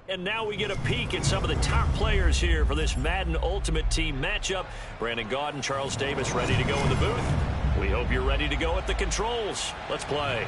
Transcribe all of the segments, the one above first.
And now we get a peek at some of the top players here for this Madden Ultimate Team matchup. Brandon Gaudin, Charles Davis ready to go in the booth. We hope you're ready to go at the controls. Let's play.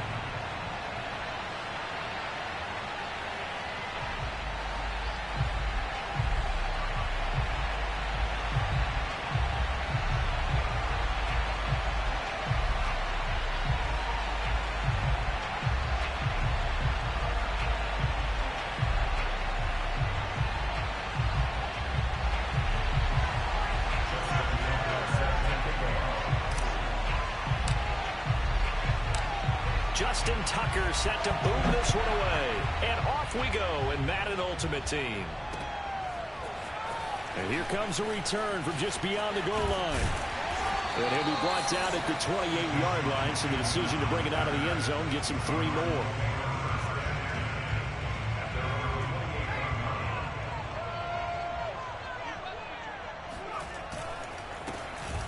Justin Tucker set to boom this one away. And off we go in Madden Ultimate Team. And here comes a return from just beyond the goal line. And he'll be brought down at the 28-yard line, so the decision to bring it out of the end zone gets him 3 more.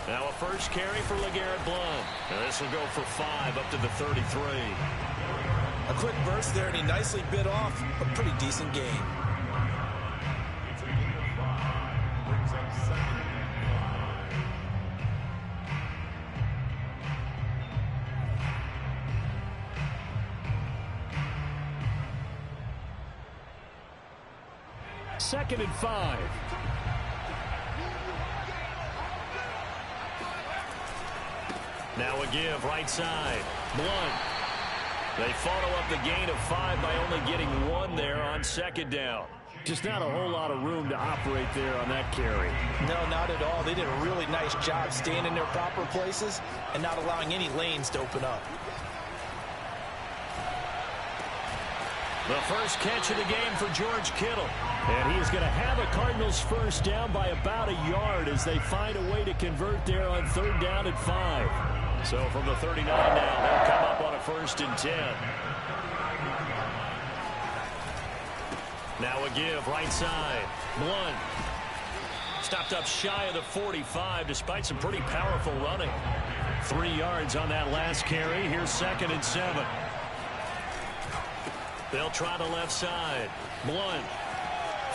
Now a first carry for LeGarrette Blount. And this will go for 5 up to the 33. A quick burst there, and he nicely bit off a pretty decent gain. Second and 5. Now a give right side. Blount. They follow up the gain of 5 by only getting 1 there on second down. Just not a whole lot of room to operate there on that carry. No, not at all. They did a really nice job staying in their proper places and not allowing any lanes to open up. The first catch of the game for George Kittle. And he is going to have a Cardinals first down by about a yard as they find a way to convert there on third down and 5. So from the 39 now, they'll come up on a first and 10. Now a give right side. Blount. Stopped up shy of the 45 despite some pretty powerful running. 3 yards on that last carry. Here's second and 7. They'll try the left side. Blount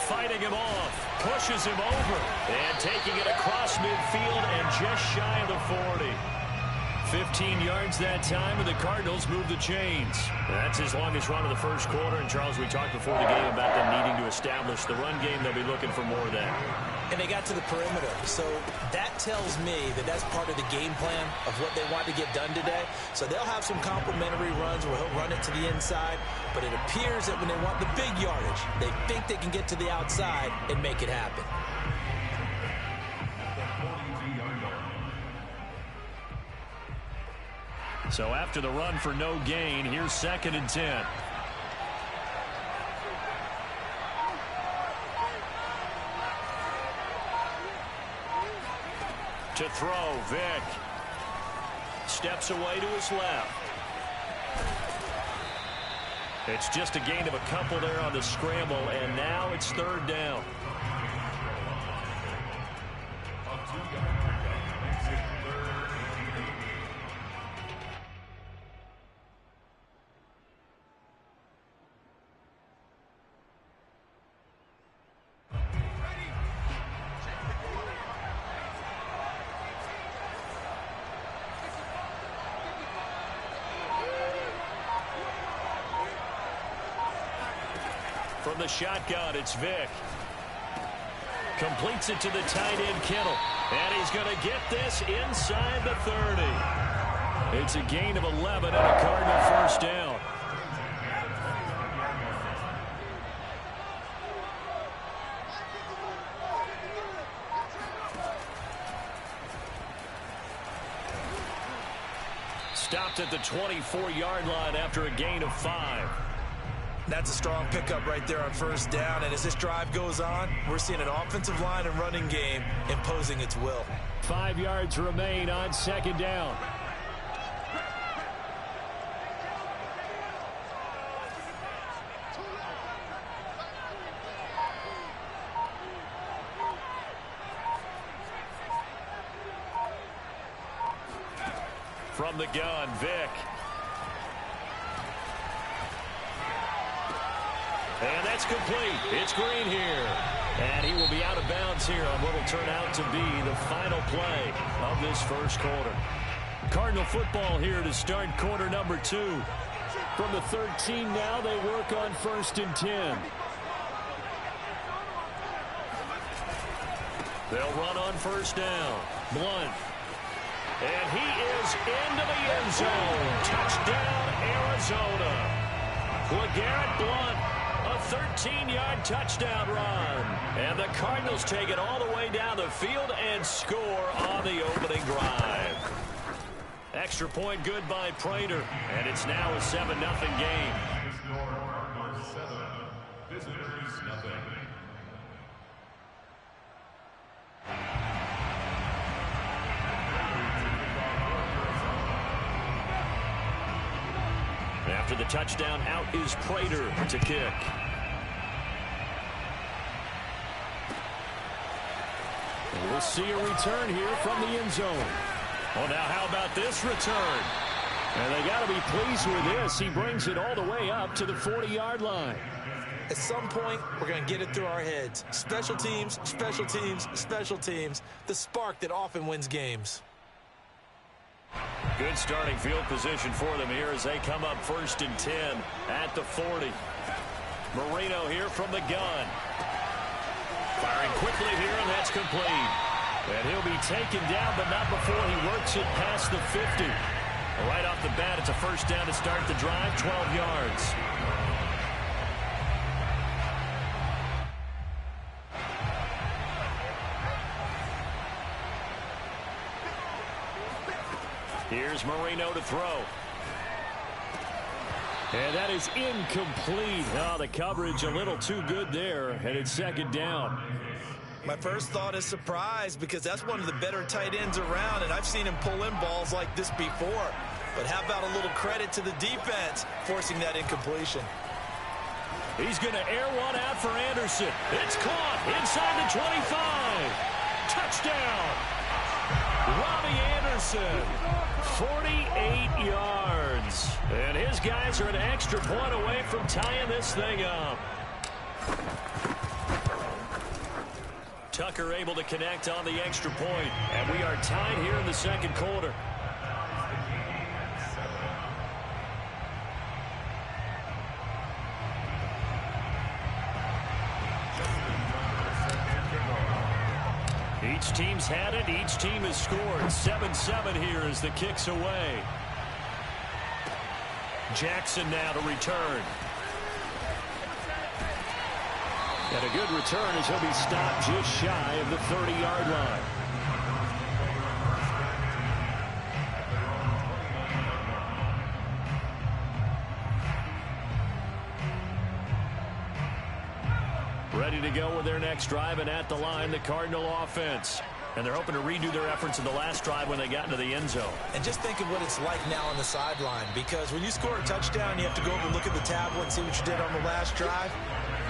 fighting him off. Pushes him over. And taking it across midfield and just shy of the 40. 15 yards that time, and the Cardinals move the chains. That's his longest run of the first quarter. And, Charles, we talked before the game about them needing to establish the run game. They'll be looking for more of that. And they got to the perimeter. So that tells me that that's part of the game plan of what they want to get done today. So they'll have some complementary runs where he'll run it to the inside. But it appears that when they want the big yardage, they think they can get to the outside and make it happen. So after the run for no gain, here's second and 10. To throw, Vick. Steps away to his left. It's just a gain of a couple there on the scramble, and now it's third down. From the shotgun, it's Vick. Completes it to the tight end, Kittle. And he's going to get this inside the 30. It's a gain of 11 and a Cardinal first down. Stopped at the 24-yard line after a gain of 5. That's a strong pickup right there on first down. And as this drive goes on, we're seeing an offensive line and running game imposing its will. 5 yards remain on second down. From the gun, Vick. And that's complete. It's Green here. And he will be out of bounds here on what will turn out to be the final play of this first quarter. Cardinal football here to start quarter number 2. From the 13 now, they work on 1st and 10. They'll run on 1st down. Blunt. And he is into the end zone. Touchdown, Arizona. LeGarrette Blunt, a 13-yard touchdown run. And the Cardinals take it all the way down the field and score on the opening drive. Extra point good by Prater. And it's now a 7-0 game. Visitors, nothing. After the touchdown, out is Prater to kick. And we'll see a return here from the end zone. Well, now how about this return? And they got to be pleased with this. He brings it all the way up to the 40-yard line. At some point, we're going to get it through our heads. Special teams, special teams, special teams. The spark that often wins games. Good starting field position for them here as they come up 1st and 10 at the 40. Marino here from the gun. Firing quickly here, and that's complete. And he'll be taken down, but not before he works it past the 50. Right off the bat, it's a 1st down to start the drive, 12 yards. Here's Marino to throw. And that is incomplete. Oh, the coverage a little too good there, and it's 2nd down. My first thought is surprise because that's one of the better tight ends around, and I've seen him pull in balls like this before. But how about a little credit to the defense forcing that incompletion? He's going to air one out for Anderson. It's caught inside the 25. Touchdown. Robbie Anderson, 48 yards. And his guys are an extra point away from tying this thing up. Tucker able to connect on the extra point. And we are tied here in the 2nd quarter. Each team's had it. Each team has scored. 7-7 here as the kick's away. Jackson now to return. And a good return as he'll be stopped just shy of the 30-yard line. Ready to go with their next drive, and at the line, the Cardinal offense. And they're hoping to redo their efforts in the last drive when they got into the end zone. And just think of what it's like now on the sideline, because when you score a touchdown, you have to go over and look at the tablet and see what you did on the last drive.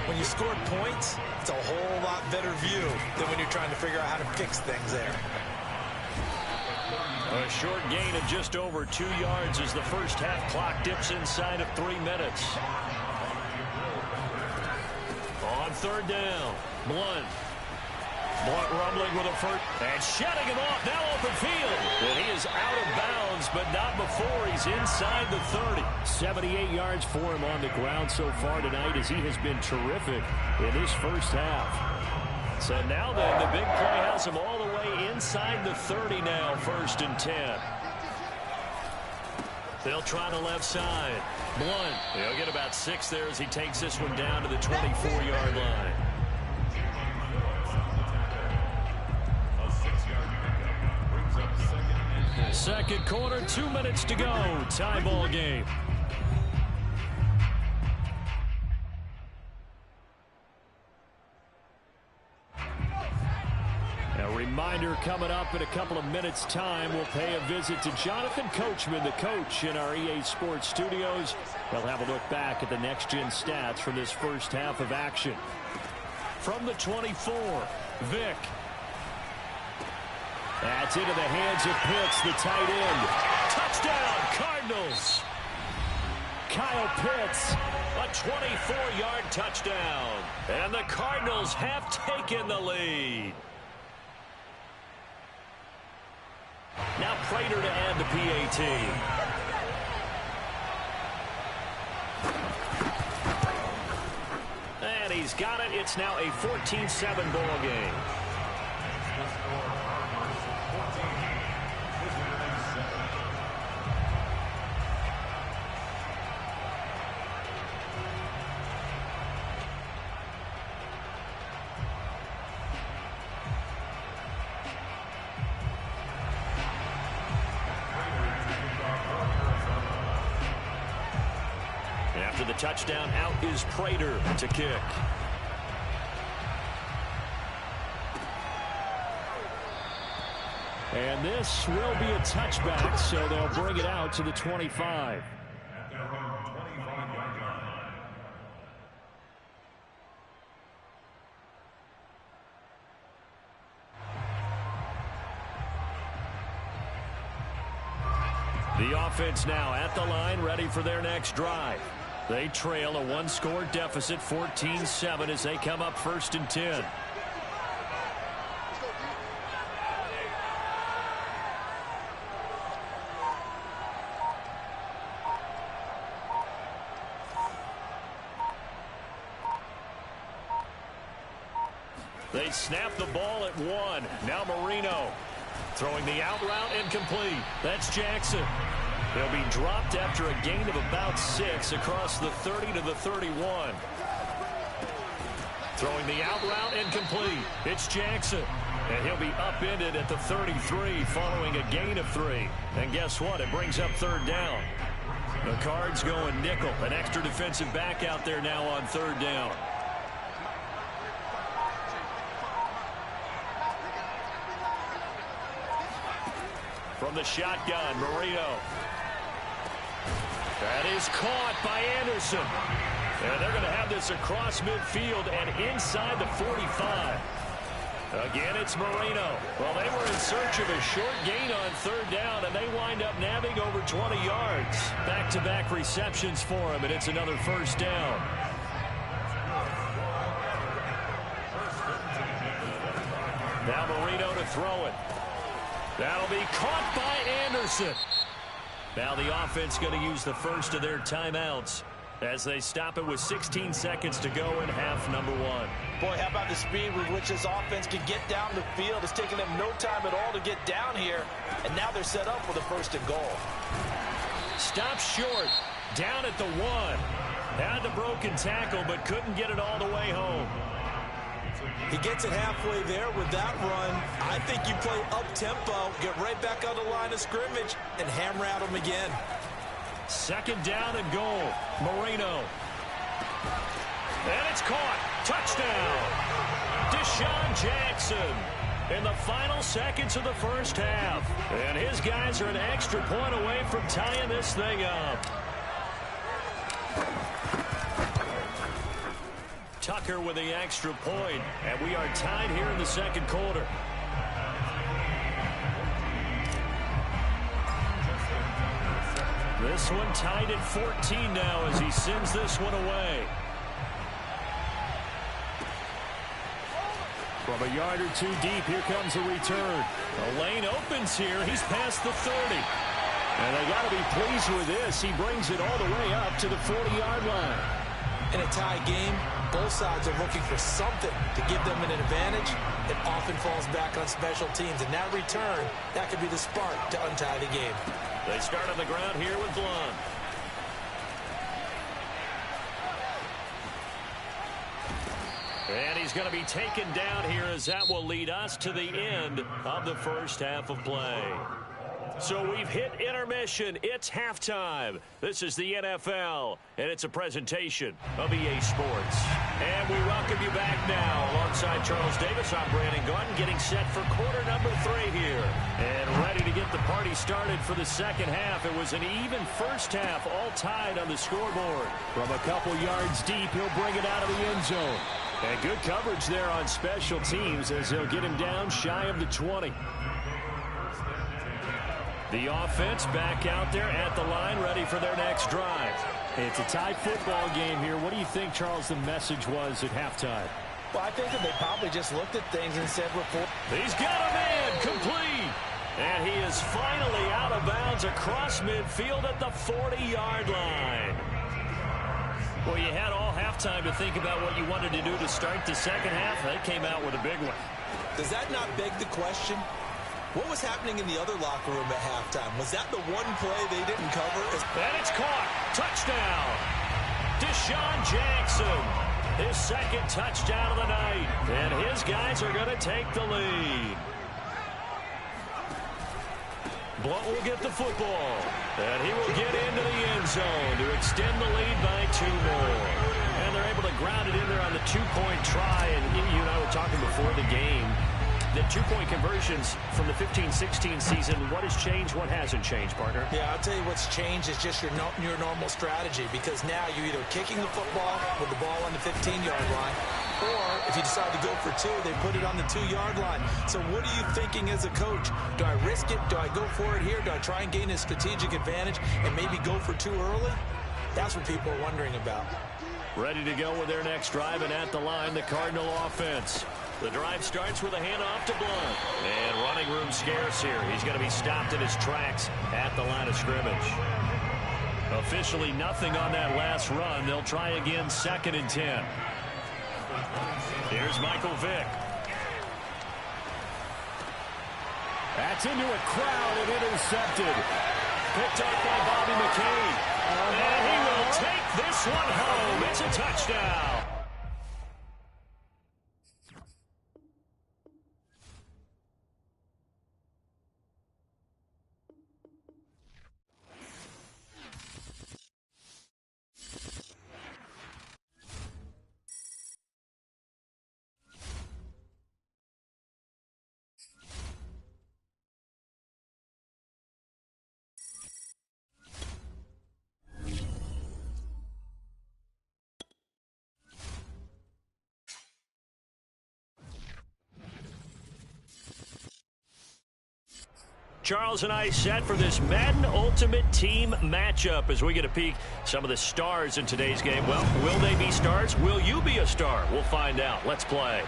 When you scored points, it's a whole lot better view than when you're trying to figure out how to fix things there. A short gain of just over 2 yards as the first half clock dips inside of 3 minutes. On 3rd down, Blunt. Blunt rumbling with a first, and shutting him off, now open field. And he is out of bounds, but not before he's inside the 30. 78 yards for him on the ground so far tonight as he has been terrific in his first half. So now then, the big play has him all the way inside the 30 now, 1st and 10. They'll try the left side. Blunt, he'll get about 6 there as he takes this one down to the 24-yard line. Second quarter, 2 minutes to go. Tie ball game. A reminder coming up in a couple of minutes' time. We'll pay a visit to Jonathan Coachman, the coach in our EA Sports studios. They'll have a look back at the next-gen stats from this first half of action. From the 24, Vick. That's into the hands of Pitts, the tight end. Touchdown, Cardinals. Kyle Pitts, a A 24-yard touchdown. And the Cardinals have taken the lead. Now Prater to add the PAT. And he's got it. It's now a 14-7 ball game. After the touchdown, out is Prater to kick. And this will be a touchback, so they'll bring it out to the 25. The offense now at the line, ready for their next drive. They trail a one-score deficit, 14-7, as they come up 1st and 10. They snap the ball at 1. Now Marino throwing the out route incomplete. That's Jackson. He'll be dropped after a gain of about 6 across the 30 to the 31. Throwing the out route incomplete. It's Jackson. And he'll be upended at the 33 following a gain of 3. And guess what? It brings up 3rd down. The Cards going nickel. An extra defensive back out there now on 3rd down. From the shotgun, Marino. That is caught by Anderson. And they're going to have this across midfield and inside the 45. Again, it's Marino. Well, they were in search of a short gain on 3rd down, and they wind up nabbing over 20 yards. Back-to-back receptions for him, and it's another 1st down. Now Marino to throw it. That'll be caught by Anderson. Now the offense going to use the first of their timeouts as they stop it with 16 seconds to go in half number 1. Boy, how about the speed with which this offense can get down the field? It's taking them no time at all to get down here, and now they're set up for the 1st and goal. Stop short, down at the 1. Had the broken tackle, but couldn't get it all the way home. He gets it halfway there with that run. I think you play up-tempo, get right back on the line of scrimmage, and hammer at him again. 2nd down and goal. Marino. And it's caught. Touchdown. Deshaun Jackson in the final seconds of the 1st half. And his guys are an extra point away from tying this thing up. Tucker with the extra point, and we are tied here in the 2nd quarter. This one tied at 14 now as he sends this one away. From a yard or 2 deep, here comes a return. The lane opens here. He's past the 30. And they got to be pleased with this. He brings it all the way up to the 40-yard line. In a tie game, both sides are looking for something to give them an advantage. It often falls back on special teams. And that return, that could be the spark to untie the game. They start on the ground here with Blunt. And he's going to be taken down here as that will lead us to the end of the 1st half of play. So we've hit intermission. It's halftime. This is the NFL, and it's a presentation of EA Sports. And we welcome you back now. Alongside Charles Davis, I'm Brandon Gordon, getting set for quarter number 3 here. And ready to get the party started for the 2nd half. It was an even 1st half, all tied on the scoreboard. From a couple yards deep, he'll bring it out of the end zone. And good coverage there on special teams as they'll get him down shy of the 20. The offense back out there at the line, ready for their next drive. It's a tie football game here. What do you think, Charles, the message was at halftime? Well, I think that they probably just looked at things and said, he's got a man complete. And he is finally out of bounds across midfield at the 40-yard line. Well, you had all halftime to think about what you wanted to do to start the second half. They came out with a big one. Does that not beg the question? What was happening in the other locker room at halftime? Was that the one play they didn't cover? And it's caught. Touchdown. Deshaun Jackson. His second touchdown of the night. And his guys are going to take the lead. Blunt will get the football. And he will get into the end zone to extend the lead by 2 more. And they're able to ground it in there on the 2-point try. And you and I were talking before the game. The 2-point conversions from the 15-16 season, what has changed, what hasn't changed, partner? Yeah, I'll tell you what's changed is just your normal strategy, because now you're either kicking the football with the ball on the 15-yard line, or if you decide to go for 2, they put it on the 2-yard line. So what are you thinking as a coach? Do I risk it? Do I go for it here? Do I try and gain a strategic advantage and maybe go for 2 early? That's what people are wondering about. Ready to go with their next drive, and at the line, the Cardinal offense. The drive starts with a handoff to Blunt. And running room scarce here. He's going to be stopped in his tracks at the line of scrimmage. Officially nothing on that last run. They'll try again 2nd and 10. Here's Michael Vick. That's into a crowd and intercepted. Picked up by Bobby McCain. And he will take this one home. It's a touchdown. Charles and I set for this Madden Ultimate Team matchup as we get a peek some of the stars in today's game. Well, will they be stars? Will you be a star? We'll find out. Let's play.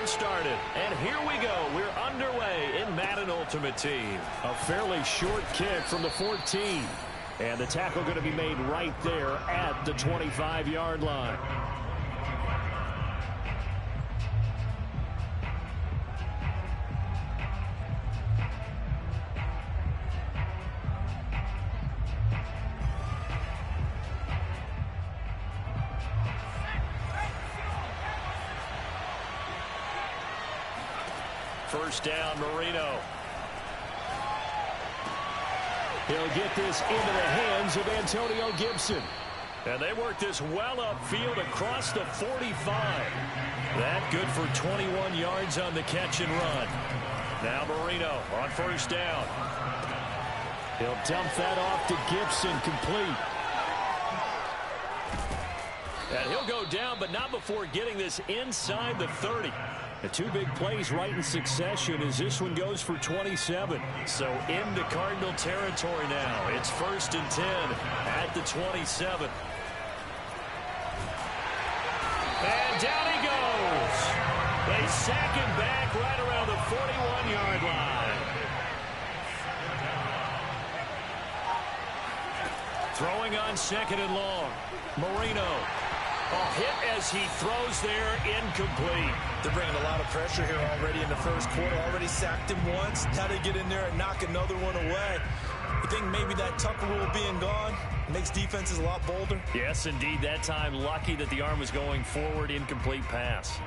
Started. And here we go. We're underway in Madden Ultimate Team. A fairly short kick from the 14. And the tackle going to be made right there at the 25-yard line. First down, Marino. He'll get this into the hands of Antonio Gibson. And they work this well upfield across the 45. That good for 21 yards on the catch and run. Now Marino on first down. He'll dump that off to Gibson, complete. And he'll go down, but not before getting this inside the 30. The 2 big plays right in succession as this one goes for 27. So into Cardinal territory now. It's 1st and 10 at the 27. And down he goes. They sack him back right around the 41-yard line. Throwing on 2nd and long. Marino. A hit as he throws there, incomplete. They're bringing a lot of pressure here already in the first quarter. Already sacked him once. Now they get in there and knock another one away. I think maybe that Tucker rule being gone makes defenses a lot bolder. Yes, indeed. That time, lucky that the arm was going forward. Incomplete pass.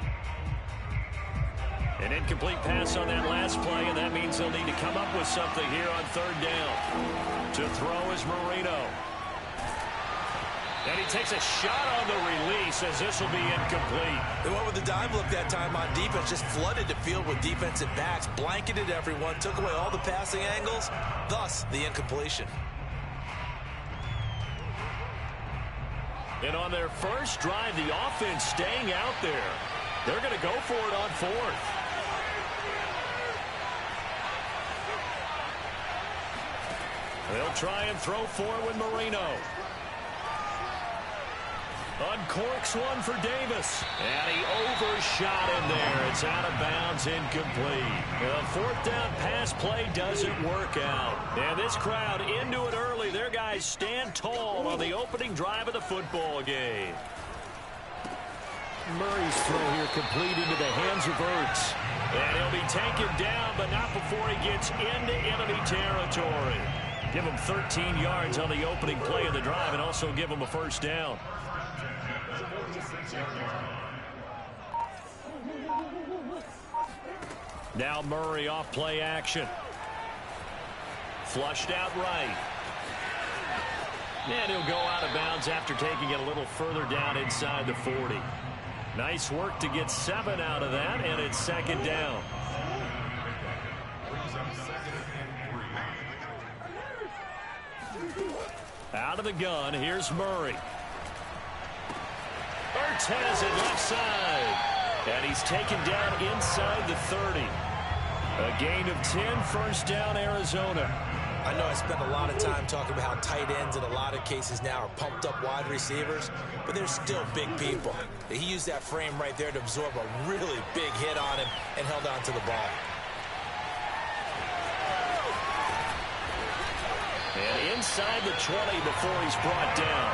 An incomplete pass on that last play, and that means they'll need to come up with something here on 3rd down. To throw is Marino. And he takes a shot on the release as this will be incomplete. They went with the dive look that time on defense, just flooded the field with defensive backs, blanketed everyone, took away all the passing angles, thus the incompletion. And on their first drive, the offense staying out there. They're going to go for it on fourth. They'll try and throw forward Marino. Uncorks one for Davis. And he overshot him there. It's out of bounds, incomplete. The fourth down pass play doesn't work out. And this crowd into it early. Their guys stand tall on the opening drive of the football game. Murray's throw here complete into the hands of Ertz. And he'll be taken down, but not before he gets into enemy territory. Give him 13 yards on the opening play of the drive and also give him a first down. Now Murray off play action. Flushed out right. And he'll go out of bounds after taking it a little further down inside the 40. Nice work to get 7 out of that, and it's second down. Out of the gun, here's Murray. Ertz has it left side. And he's taken down inside the 30. A gain of 10, first down, Arizona. I know I spent a lot of time talking about how tight ends in a lot of cases now are pumped up wide receivers, but they're still big people. He used that frame right there to absorb a really big hit on him and held on to the ball. And inside the 20 before he's brought down.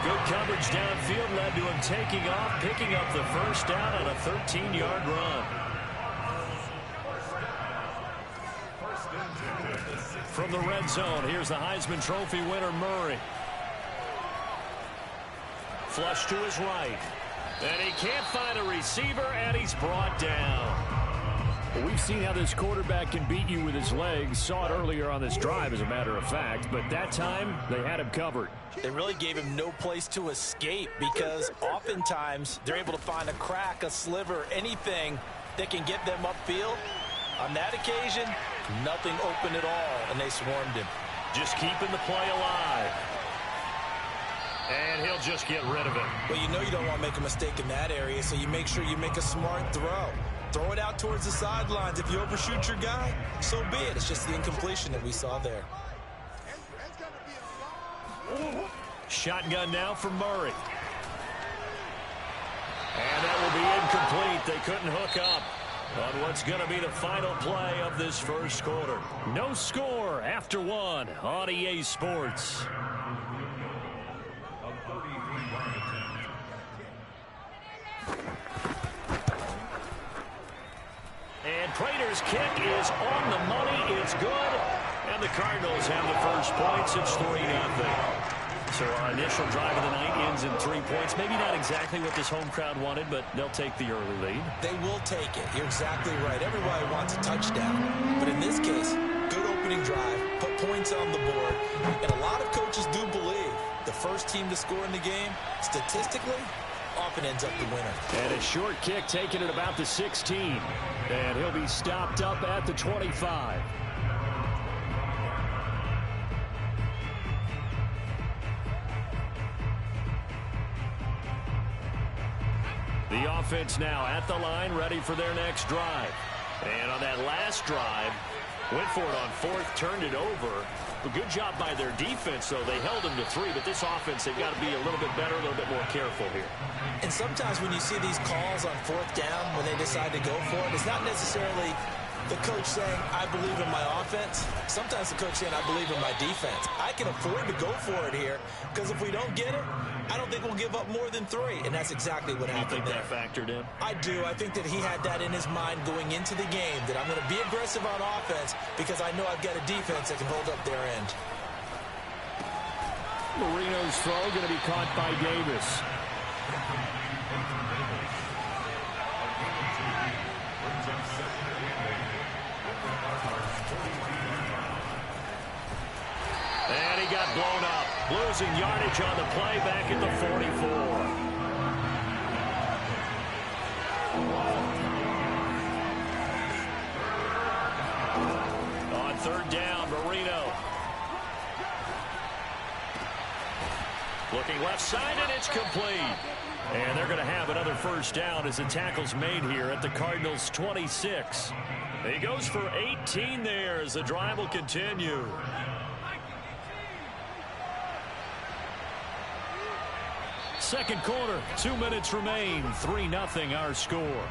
Good coverage downfield led to him taking off, picking up the first down on a 13-yard run. From the red zone, here's the Heisman Trophy winner, Murray. Flush to his right. And he can't find a receiver, and he's brought down. Well, we've seen how this quarterback can beat you with his legs. Saw it earlier on this drive, as a matter of fact. But that time, they had him covered. They really gave him no place to escape because oftentimes they're able to find a crack, a sliver, anything that can get them upfield. On that occasion, nothing open at all, and they swarmed him. Just keeping the play alive. And he'll just get rid of it. Well, you know you don't want to make a mistake in that area, so you make sure you make a smart throw. Throw it out towards the sidelines. If you overshoot your guy, so be it. It's just the incompletion that we saw there. Shotgun now for Murray. And that will be incomplete. They couldn't hook up on what's going to be the final play of this first quarter. No score after one on EA Sports. And Prater's kick is on the money. It's good. And the Cardinals have the first points. It's 3-0. So our initial drive of the night ends in 3 points. Maybe not exactly what this home crowd wanted, but they'll take the early lead. They will take it. You're exactly right. Everybody wants a touchdown. But in this case, good opening drive, put points on the board. And a lot of coaches do believe the first team to score in the game, statistically, often ends up the winner. And a short kick taken at about the 16. And he'll be stopped up at the 25. The offense now at the line, ready for their next drive. And on that last drive, went for it on fourth, turned it over. A good job by their defense, though. They held them to 3, but this offense, they've got to be a little bit better, a little bit more careful here. And sometimes when you see these calls on fourth down, when they decide to go for it, it's not necessarily the coach saying, I believe in my offense. Sometimes the coach saying, I believe in my defense. I can afford to go for it here, because if we don't get it, I don't think we'll give up more than 3. And that's exactly what happened there. You think that factored in? I do. I think that he had that in his mind going into the game, that I'm going to be aggressive on offense because I know I've got a defense that can hold up their end. Marino's throw going to be caught by Davis. And he got blown up. Losing yardage on the play back at the 44. On third down, Marino. Looking left side, and it's complete. And they're going to have another first down as the tackle's made here at the Cardinals' 26. He goes for 18 there as the drive will continue. Second quarter, 2 minutes remain. 3-0 our score.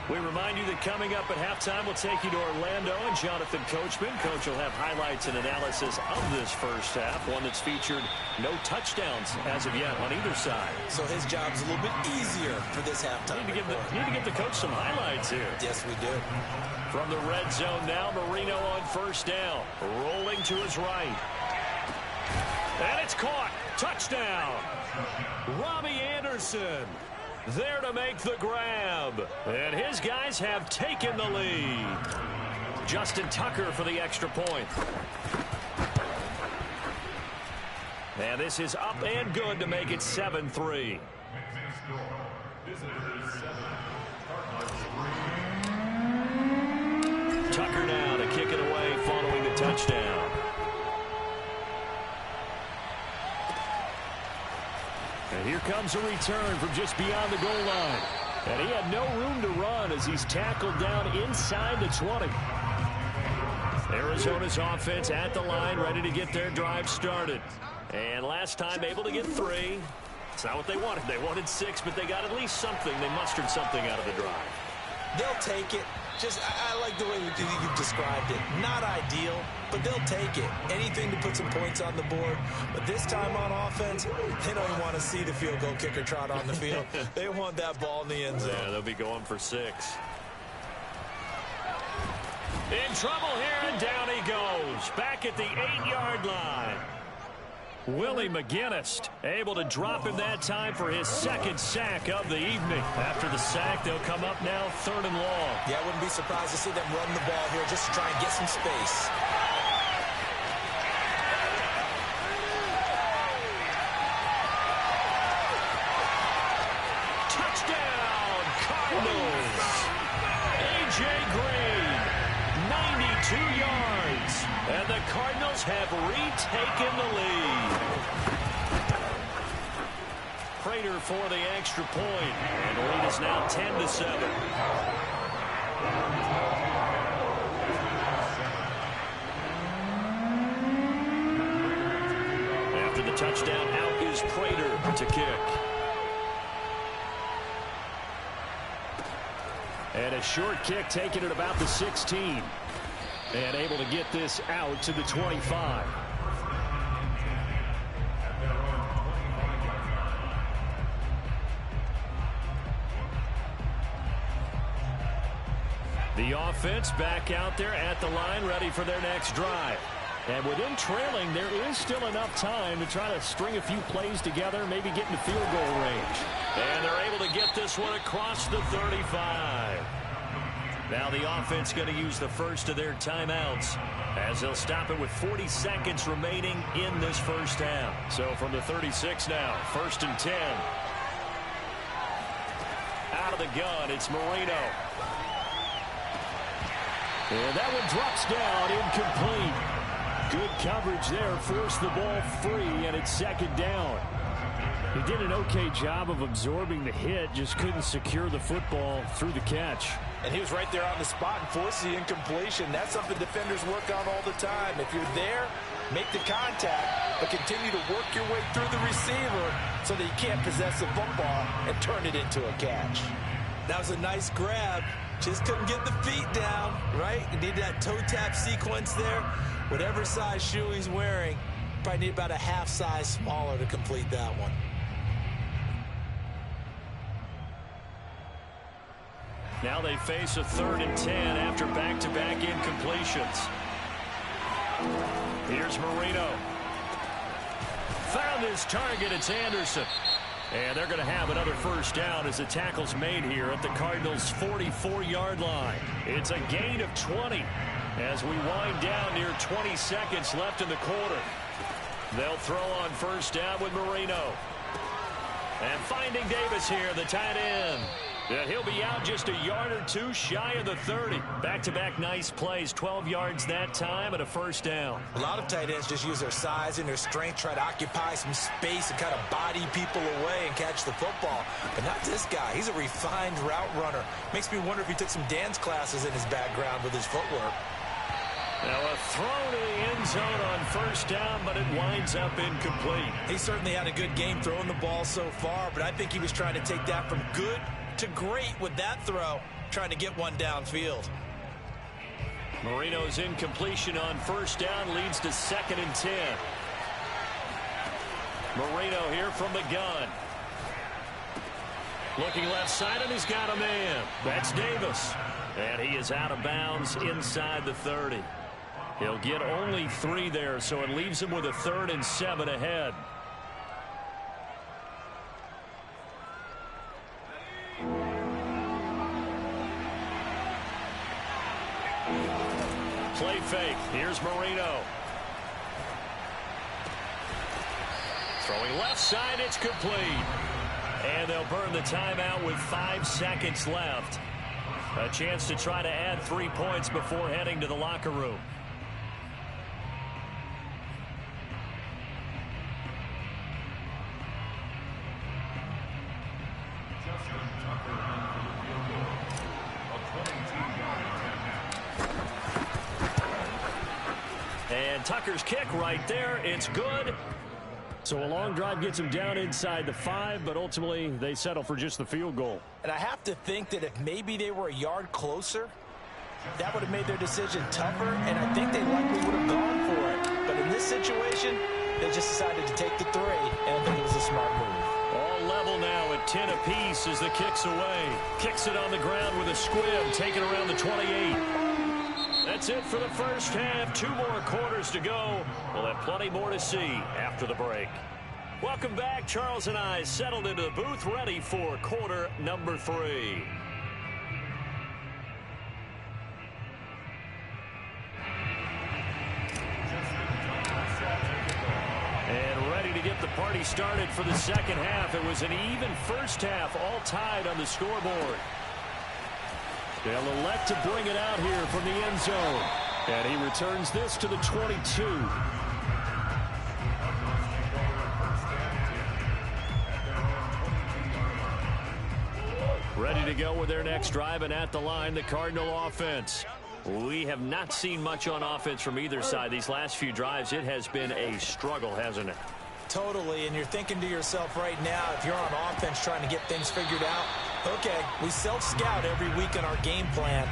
We remind you that coming up at halftime, we'll take you to Orlando and Jonathan Coachman. Coach will have highlights and analysis of this first half, one that's featured no touchdowns as of yet on either side. So his job's a little bit easier for this halftime. Need to give the coach some highlights here. Yes, we do. From the red zone now, Marino on first down. Rolling to his right. And it's caught. Touchdown. Robbie Anderson there to make the grab. And his guys have taken the lead. Justin Tucker for the extra point. And this is up and good to make it 7-3. Tucker now to kick it away following the touchdown. And here comes a return from just beyond the goal line. And he had no room to run as he's tackled down inside the 20. Arizona's offense at the line, ready to get their drive started. And last time able to get 3. It's not what they wanted. They wanted 6, but they got at least something. They mustered something out of the drive. They'll take it. I like the way you've described it. Not ideal, but they'll take it. Anything to put some points on the board. But this time on offense, they don't want to see the field goal kicker trot on the field. They want that ball in the end zone. Yeah, they'll be going for 6. In trouble here, and down he goes. Back at the 8-yard line. Willie McGinnis able to drop him that time for his second sack of the evening. After the sack, they'll come up now 3rd and long. Yeah, I wouldn't be surprised to see them run the ball here just to try and get some space. Touchdown, Cardinals! A.J. Green, 92 yards. And the Cardinals have retaken the lead. Prater for the extra point. And the lead is now 10-7. After the touchdown, out is Prater to kick. And a short kick taken at about the 16. And able to get this out to the 25. The offense back out there at the line, ready for their next drive. And with them trailing, there is still enough time to try to string a few plays together, maybe get into field goal range. And they're able to get this one across the 35. Now the offense going to use the first of their timeouts as they'll stop it with 40 seconds remaining in this first half. So from the 36 now, 1st and 10. Out of the gun, it's Marino. And that one drops down, incomplete. Good coverage there, forced the ball free, and it's 2nd down. He did an okay job of absorbing the hit, just couldn't secure the football through the catch. And he was right there on the spot and forced the incompletion. That's something defenders work on all the time. If you're there, make the contact, but continue to work your way through the receiver so that you can't possess the football and turn it into a catch. That was a nice grab. Just couldn't get the feet down, right? You need that toe tap sequence there. Whatever size shoe he's wearing, probably need about a half size smaller to complete that one. Now they face a 3rd and 10 after back-to-back incompletions. Here's Marino. Found his target. It's Anderson. And they're going to have another first down as the tackle's made here at the Cardinals' 44-yard line. It's a gain of 20 as we wind down near 20 seconds left in the quarter. They'll throw on first down with Marino. And finding Davis here, the tight end. Yeah, he'll be out just a yard or two shy of the 30. Back-to-back nice plays, 12 yards that time and a first down. A lot of tight ends just use their size and their strength, try to occupy some space and kind of body people away and catch the football. But not this guy. He's a refined route runner. Makes me wonder if he took some dance classes in his background with his footwork. Now a throw to the end zone on first down, but it winds up incomplete. He certainly had a good game throwing the ball so far, but I think he was trying to take that from good to great with that throw, trying to get one downfield. Marino's incompletion on first down leads to 2nd and 10. Marino here from the gun. Looking left side, and he's got a man. That's Davis. And he is out of bounds inside the 30. He'll get only 3 there, so it leaves him with a 3rd and 7 ahead. Play fake. Here's Marino. Throwing left side, it's complete. And they'll burn the timeout with 5 seconds left. A chance to try to add 3 points before heading to the locker room. And Tucker's kick right there. It's good. So a long drive gets them down inside the 5, but ultimately they settle for just the field goal. And I have to think that if maybe they were a yard closer, that would have made their decision tougher, and I think they likely would have gone for it. But in this situation, they just decided to take the 3, and I think it was a smart move. All level now at 10 apiece as the kick's away. Kicks it on the ground with a squib, taken around the 28. That's it for the first half. 2 more quarters to go. We'll have plenty more to see after the break. Welcome back. Charles and I settled into the booth, ready for quarter number 3. And ready to get the party started for the second half. It was an even first half, all tied on the scoreboard. They'll elect to bring it out here from the end zone. And he returns this to the 22. Ready to go with their next drive, and at the line, the Cardinal offense. We have not seen much on offense from either side these last few drives. It has been a struggle, hasn't it? Totally, and you're thinking to yourself right now, if you're on offense trying to get things figured out, okay, we self-scout every week in our game plan.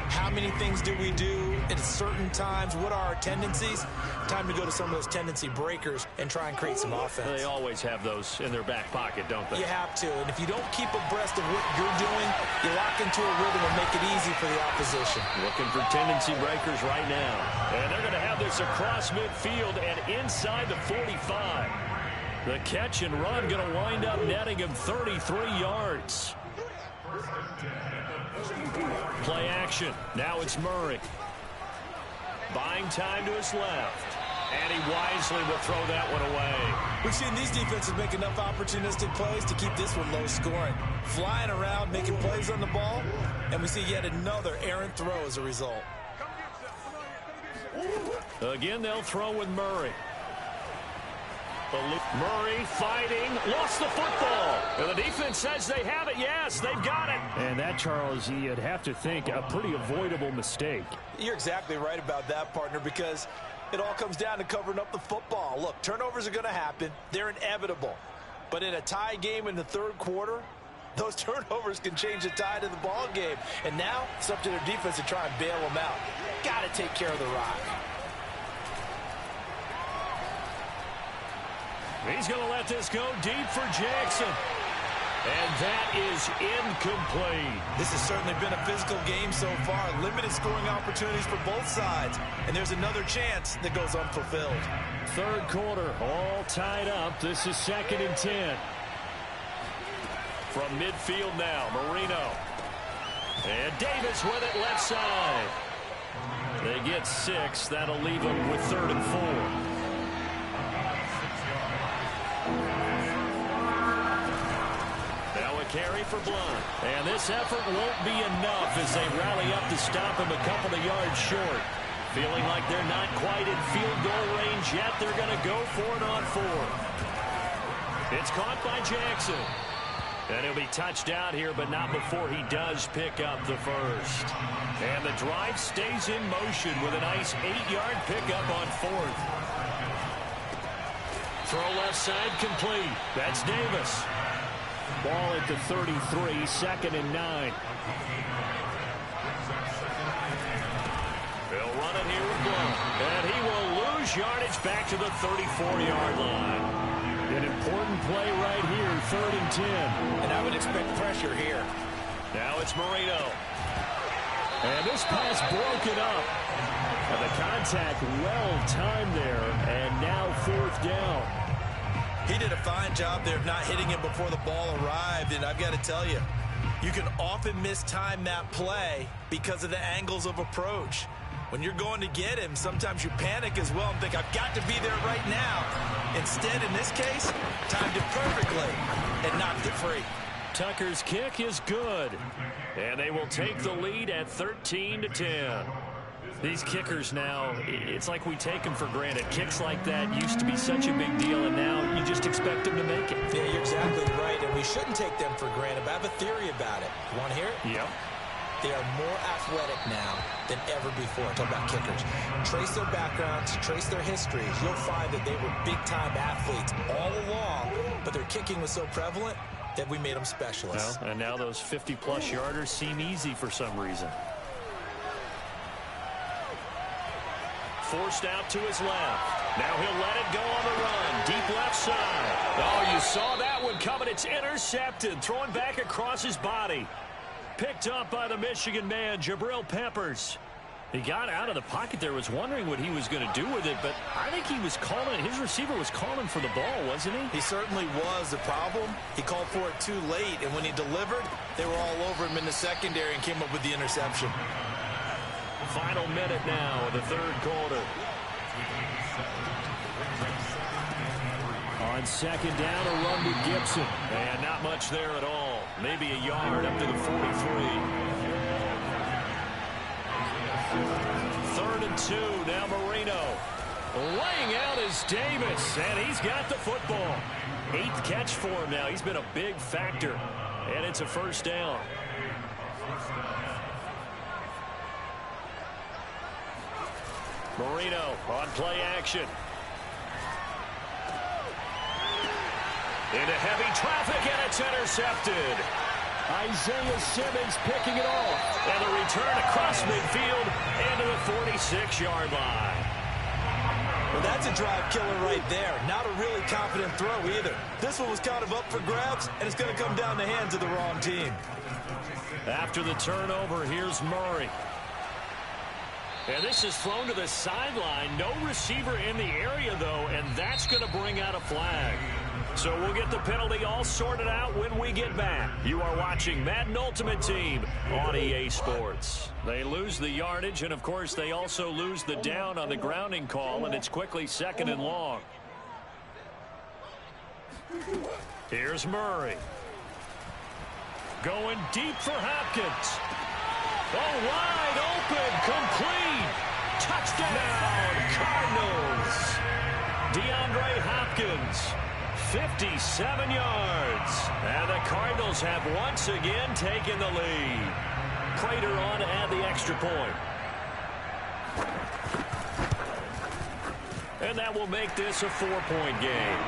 How many things do we do at certain times? What are our tendencies? Time to go to some of those tendency breakers and try and create some offense. They always have those in their back pocket, don't they? You have to, and if you don't keep abreast of what you're doing, you lock into a rhythm and make it easy for the opposition. Looking for tendency breakers right now. And they're going to have this across midfield and inside the 45. The catch and run going to wind up netting him 33 yards. Play action. Now it's Murray. Buying time to his left. And he wisely will throw that one away. We've seen these defenses make enough opportunistic plays to keep this one low scoring. Flying around, making plays on the ball, and we see yet another errant throw as a result. Again, they'll throw with Murray. Murray fighting, lost the football. And the defense says they have it. Yes, they've got it. And that, Charles, you'd have to think a pretty avoidable mistake. You're exactly right about that, partner, because it all comes down to covering up the football. Look, turnovers are going to happen. They're inevitable. But in a tie game in the third quarter, those turnovers can change the tide of the ball game. And now it's up to their defense to try and bail them out. Got to take care of the rock. He's going to let this go deep for Jackson. And that is incomplete. This has certainly been a physical game so far. Limited scoring opportunities for both sides. And there's another chance that goes unfulfilled. Third quarter, all tied up. This is 2nd and 10. From midfield now, Marino. And Davis with it left side. They get 6. That'll leave them with 3rd and 4. Carry for Blunt. And this effort won't be enough as they rally up to stop him a couple of yards short. Feeling like they're not quite in field goal range yet. They're going to go for it on 4th. It's caught by Jackson. And he'll be touched out here, but not before he does pick up the first. And the drive stays in motion with a nice 8-yard pickup on 4th. Throw left side complete. That's Davis. Ball at the 33, 2nd and 9. They'll run it here with Blunt. And he will lose yardage back to the 34-yard line. An important play right here, 3rd and 10. And I would expect pressure here. Now it's Marino. And this pass broken up. And the contact well timed there. And now 4th down. He did a fine job there of not hitting him before the ball arrived. And I've got to tell you, you can often mistime that play because of the angles of approach. When you're going to get him, sometimes you panic as well and think, I've got to be there right now. Instead, in this case, timed it perfectly and knocked it free. Tucker's kick is good. And they will take the lead at 13-10. These kickers now, it's like we take them for granted. Kicks like that used to be such a big deal, and now you just expect them to make it. Yeah, you're exactly right, and we shouldn't take them for granted, but I have a theory about it. You want to hear it? Yep. They are more athletic now than ever before. Talk about kickers. Trace their backgrounds, trace their histories. You'll find that they were big-time athletes all along, but their kicking was so prevalent that we made them specialists. Well, and now those 50-plus yarders seem easy for some reason. Forced out to his left. Now he'll let it go on the run. Deep left side. Oh, you saw that one coming. It's intercepted. Thrown back across his body. Picked up by the Michigan man, Jabril Peppers. He got out of the pocket there, was wondering what he was going to do with it, but I think he was calling, his receiver was calling for the ball, wasn't he? He certainly was. The problem, he called for it too late, and when he delivered, they were all over him in the secondary and came up with the interception. Final minute now of the third quarter. On 2nd down, a run to Gibson. And not much there at all. Maybe a yard up to the 43. 3rd and 2. Now Marino. Laying out is Davis. And he's got the football. 8th catch for him now. He's been a big factor. And it's a first down. Marino on play action. Into heavy traffic, and it's intercepted. Isaiah Simmons picking it off. And the return across midfield into the 46-yard line. Well, that's a drive killer right there. Not a really confident throw either. This one was kind of up for grabs, and it's going to come down the hands of the wrong team. After the turnover, here's Murray. And this is thrown to the sideline. No receiver in the area, though, and that's going to bring out a flag. So we'll get the penalty all sorted out when we get back. You are watching Madden Ultimate Team on EA Sports. They lose the yardage, and, of course, they also lose the down on the grounding call, and it's quickly 2nd and long. Here's Murray. Going deep for Hopkins. Oh, wide open, complete. Touchdown, Cardinals. DeAndre Hopkins, 57 yards. And the Cardinals have once again taken the lead. Prater on to add the extra point. And that will make this a 4-point game.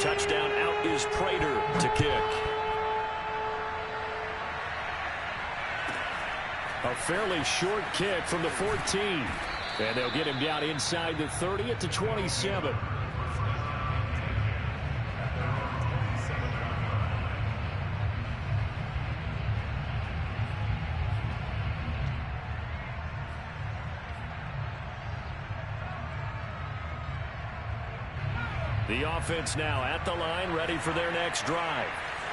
Touchdown, out is Prater to kick. A fairly short kick from the 14. And they'll get him down inside the 30 at the 27. The offense now at the line, ready for their next drive.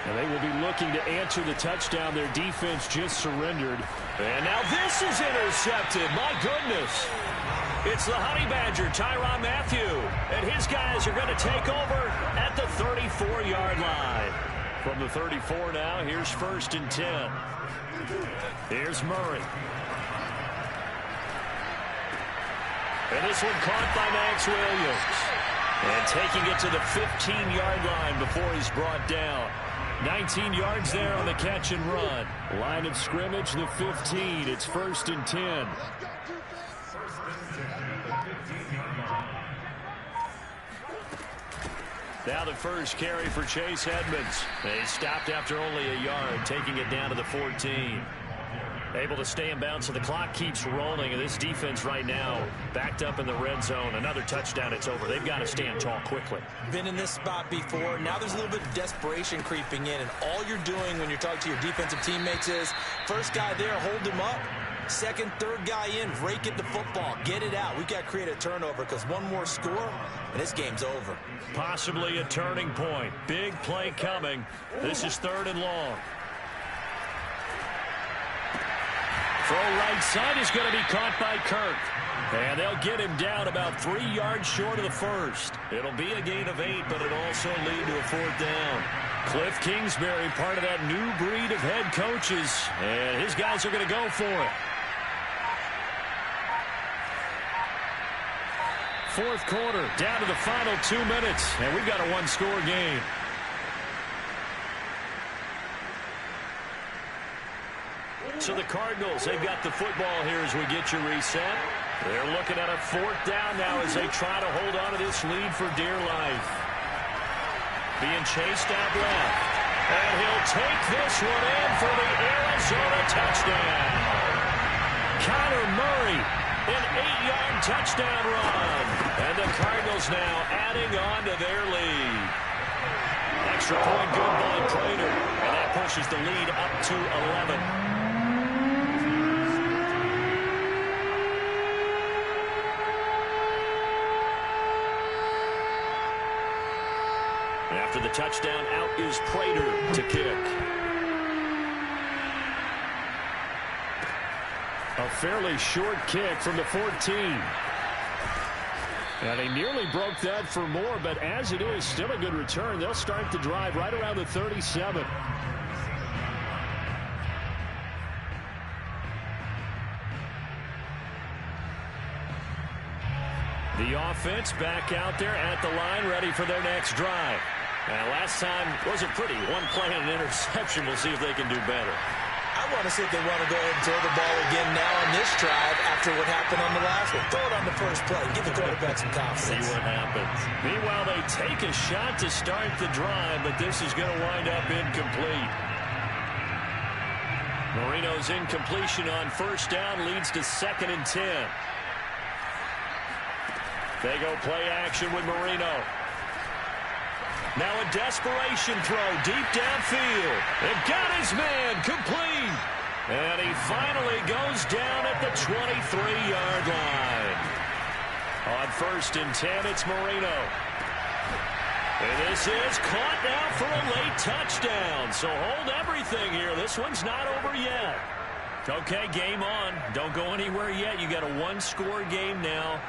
And they will be looking to answer the touchdown their defense just surrendered. And now this is intercepted. My goodness. It's the Honey Badger, Tyrann Mathieu. And his guys are going to take over at the 34-yard line. From the 34 now, here's 1st and 10. Here's Murray. And this one caught by Max Williams. And taking it to the 15-yard line before he's brought down. 19 yards there on the catch and run. Line of scrimmage, the 15. It's 1st and 10. Now the first carry for Chase Edmonds. They stopped after only a yard, taking it down to the 14. Able to stay in bounds, so the clock keeps rolling. And this defense right now backed up in the red zone. Another touchdown, it's over. They've got to stand tall quickly. Been in this spot before. Now there's a little bit of desperation creeping in. And all you're doing when you're talking to your defensive teammates is, first guy there, hold him up. Second, third guy in, rake at the football. Get it out. We've got to create a turnover because one more score, and this game's over. Possibly a turning point. Big play coming. This is 3rd and long. Throw right side is going to be caught by Kirk. And they'll get him down about 3 yards short of the first. It'll be a gain of 8, but it'll also lead to a 4th down. Cliff Kingsbury, part of that new breed of head coaches. And his guys are going to go for it. 4th quarter, down to the final 2 minutes. And we've got a one-score game. So the Cardinals, they've got the football here as we get you reset. They're looking at a 4th down now as they try to hold on to this lead for dear life. Being chased out left. And he'll take this one in for the Arizona touchdown. Kyler Murray, an 8-yard touchdown run. And the Cardinals now adding on to their lead. Extra point good by Prater. And that pushes the lead up to 11. After the touchdown, out is Prater to kick. A fairly short kick from the 14. And he nearly broke that for more, but as it is, still a good return. They'll start the drive right around the 37. The offense back out there at the line, ready for their next drive. And last time wasn't pretty. One play and an interception. We'll see if they can do better. I want to see if they want to go ahead and throw the ball again now on this drive after what happened on the last one. Throw it on the first play. Give the quarterback some confidence. See what happens. Meanwhile, they take a shot to start the drive, but this is going to wind up incomplete. Marino's incompletion on 1st down leads to 2nd and 10. They go play action with Marino. Now a desperation throw deep downfield. And got his man complete. And he finally goes down at the 23-yard line. On 1st and 10, it's Marino. And this is caught now for a late touchdown. So hold everything here. This one's not over yet. Okay, game on. Don't go anywhere yet. You got a one-score game now.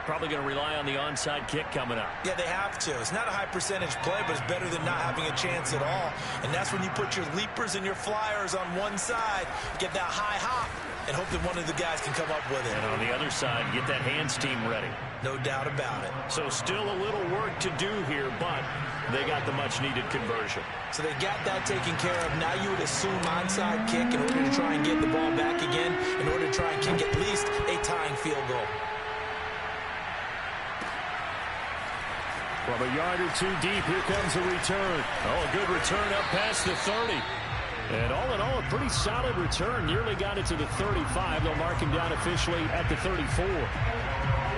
Probably going to rely on the onside kick coming up. Yeah, they have to. It's not a high percentage play, but it's better than not having a chance at all. And that's when you put your leapers and your flyers on one side, get that high hop, and hope that one of the guys can come up with it. And on the other side, get that hands team ready. No doubt about it. So still a little work to do here, but they got the much-needed conversion. So they got that taken care of. Now you would assume onside kick in order to try and get the ball back again, in order to try and kick at least a tying field goal. From a yard or two deep, here comes a return. Oh, a good return up past the 30. And all in all, a pretty solid return. Nearly got it to the 35. They'll mark him down officially at the 34.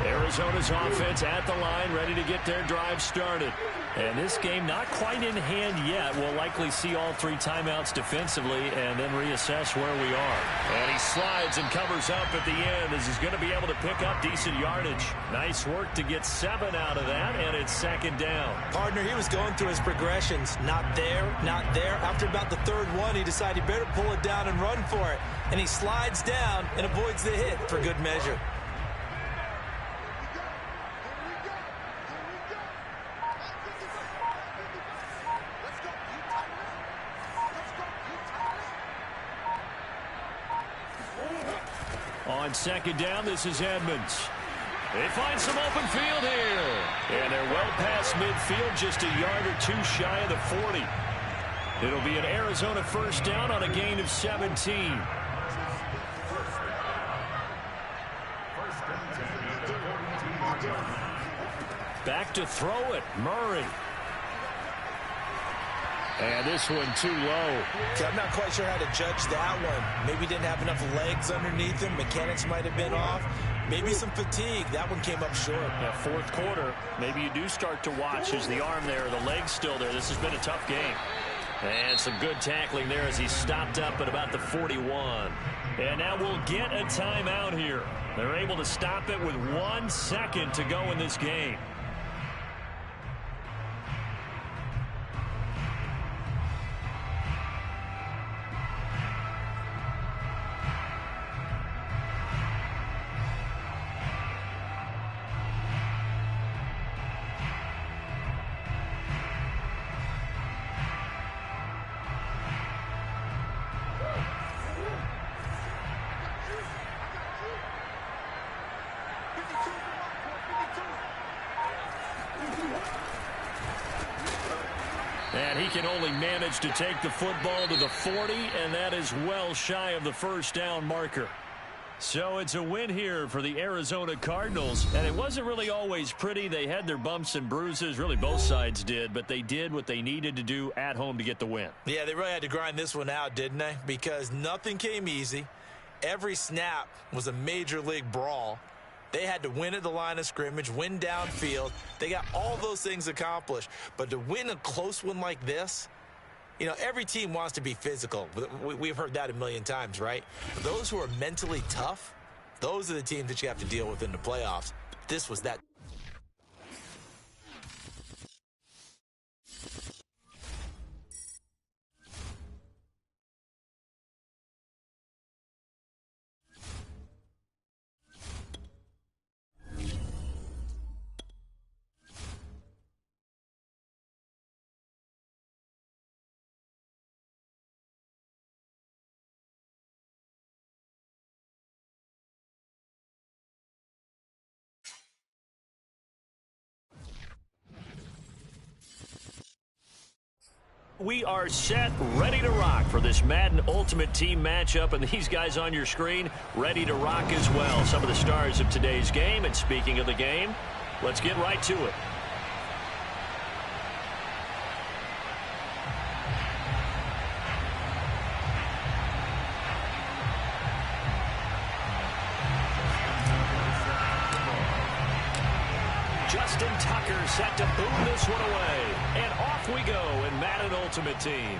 Arizona's offense at the line, ready to get their drive started. And this game not quite in hand yet. We'll likely see all three timeouts defensively and then reassess where we are. And he slides and covers up at the end as he's going to be able to pick up decent yardage. Nice work to get 7 out of that, and it's second down. Partner, he was going through his progressions. Not there, not there. After about the third one, he decided he better pull it down and run for it. And he slides down and avoids the hit for good measure. On second down, this is Edmonds. They find some open field here. And they're well past midfield, just a yard or two shy of the 40. It'll be an Arizona first down on a gain of 17. Back to throw it, Murray. And this one too low. Okay, I'm not quite sure how to judge that one. Maybe didn't have enough legs underneath him. Mechanics might have been off. Maybe some fatigue. That one came up short. Yeah, fourth quarter, maybe you do start to watch as the arm there, the leg's still there. This has been a tough game. And some good tackling there as he stopped up at about the 41. And now we'll get a timeout here. They're able to stop it with 1 second to go in this game. And he can only manage to take the football to the 40, and that is well shy of the first down marker. So it's a win here for the Arizona Cardinals, and it wasn't really always pretty. They had their bumps and bruises, really both sides did, but they did what they needed to do at home to get the win. Yeah, they really had to grind this one out, didn't they? Because nothing came easy. Every snap was a major league brawl. They had to win at the line of scrimmage, win downfield. They got all those things accomplished. But to win a close one like this, you know, every team wants to be physical. We've heard that a million times, right? But those who are mentally tough, those are the teams that you have to deal with in the playoffs. This was that. We are set, ready to rock for this Madden Ultimate Team matchup, and these guys on your screen ready to rock as well. Some of the stars of today's game, and speaking of the game, let's get right to it. Justin Tucker set to boom this one away. And off we go in Madden Ultimate Team.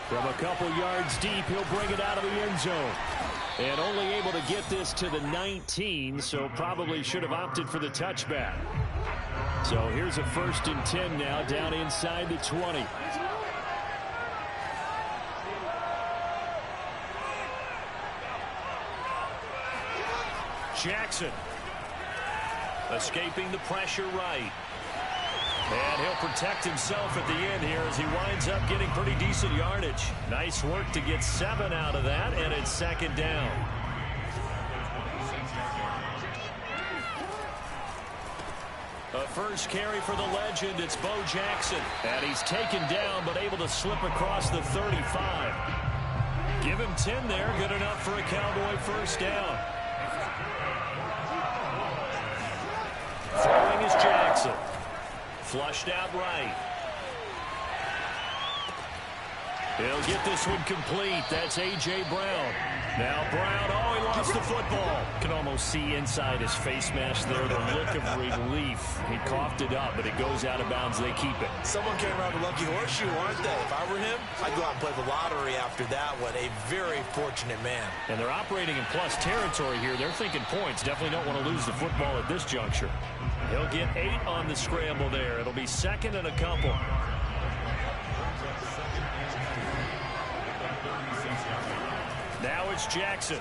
From a couple yards deep, he'll bring it out of the end zone. And only able to get this to the 19, so probably should have opted for the touchback. So here's a 1st and 10 now, down inside the 20. Jackson. Escaping the pressure right. And he'll protect himself at the end here as he winds up getting pretty decent yardage. Nice work to get 7 out of that, and it's second down. A first carry for the legend, it's Bo Jackson. And he's taken down, but able to slip across the 35. Give him 10 there, good enough for a Cowboy first down. Throwing is Jackson. Flushed out right. He'll get this one complete. That's A.J. Brown. Now Brown, oh, he lost the football. Can almost see inside his face mask there, the look of relief. He coughed it up, but it goes out of bounds. They keep it. Someone came around the lucky horseshoe, aren't they? If I were him, I'd go out and play the lottery after that one. A very fortunate man. And they're operating in plus territory here. They're thinking points. Definitely don't want to lose the football at this juncture. He'll get 8 on the scramble there. It'll be second and a couple. Now it's Jackson.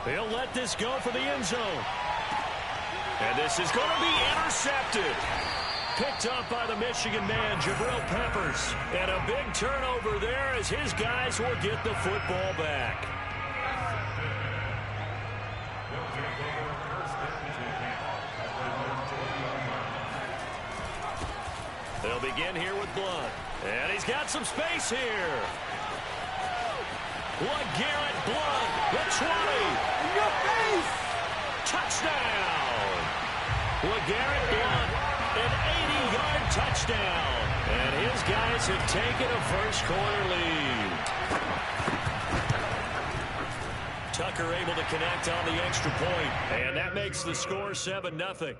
He'll let this go for the end zone. And this is going to be intercepted. Picked up by the Michigan man, Jabril Peppers. And a big turnover there as his guys will get the football back. They'll begin here with Blunt. And he's got some space here. LeGarrette Blunt, the 20. In your face. Touchdown. LeGarrette Blunt, an 80-yard touchdown. And his guys have taken a first-quarter lead. Tucker able to connect on the extra point. And that makes the score 7-0.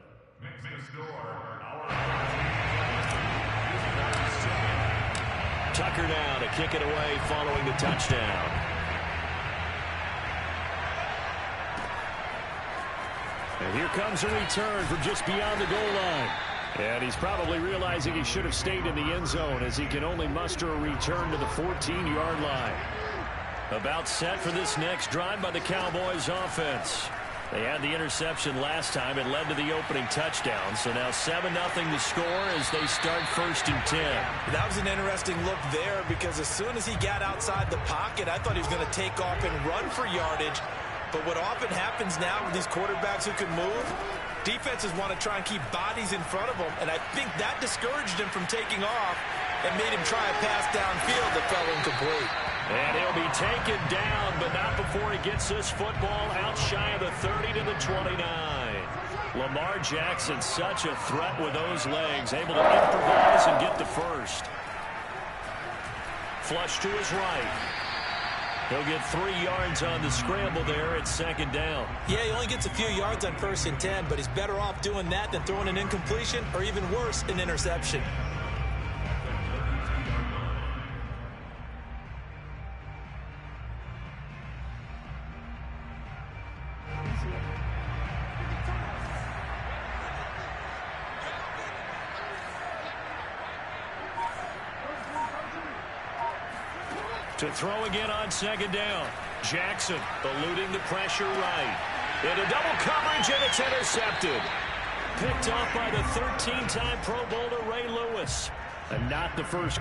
Tucker now to kick it away following the touchdown. And here comes a return from just beyond the goal line. And he's probably realizing he should have stayed in the end zone as he can only muster a return to the 14-yard line. About set for this next drive by the Cowboys offense. They had the interception last time. It led to the opening touchdown. So now 7-0 to score as they start 1st and 10. That was an interesting look there because as soon as he got outside the pocket, I thought he was going to take off and run for yardage. But what often happens now with these quarterbacks who can move, defenses want to try and keep bodies in front of them. And I think that discouraged him from taking off and made him try a pass downfield that fell incomplete. And he'll be taken down, but not before he gets this football out shy of the 30 to the 29. Lamar Jackson, such a threat with those legs, able to improvise and get the first. Flush to his right. He'll get 3 yards on the scramble there at 2nd down. Yeah, he only gets a few yards on 1st and 10, but he's better off doing that than throwing an incompletion or even worse, an interception. To throw again on 2nd down. Jackson eluding the pressure right. Into double coverage, and it's intercepted. Picked off by the 13-time Pro Bowler Ray Lewis. And not the first.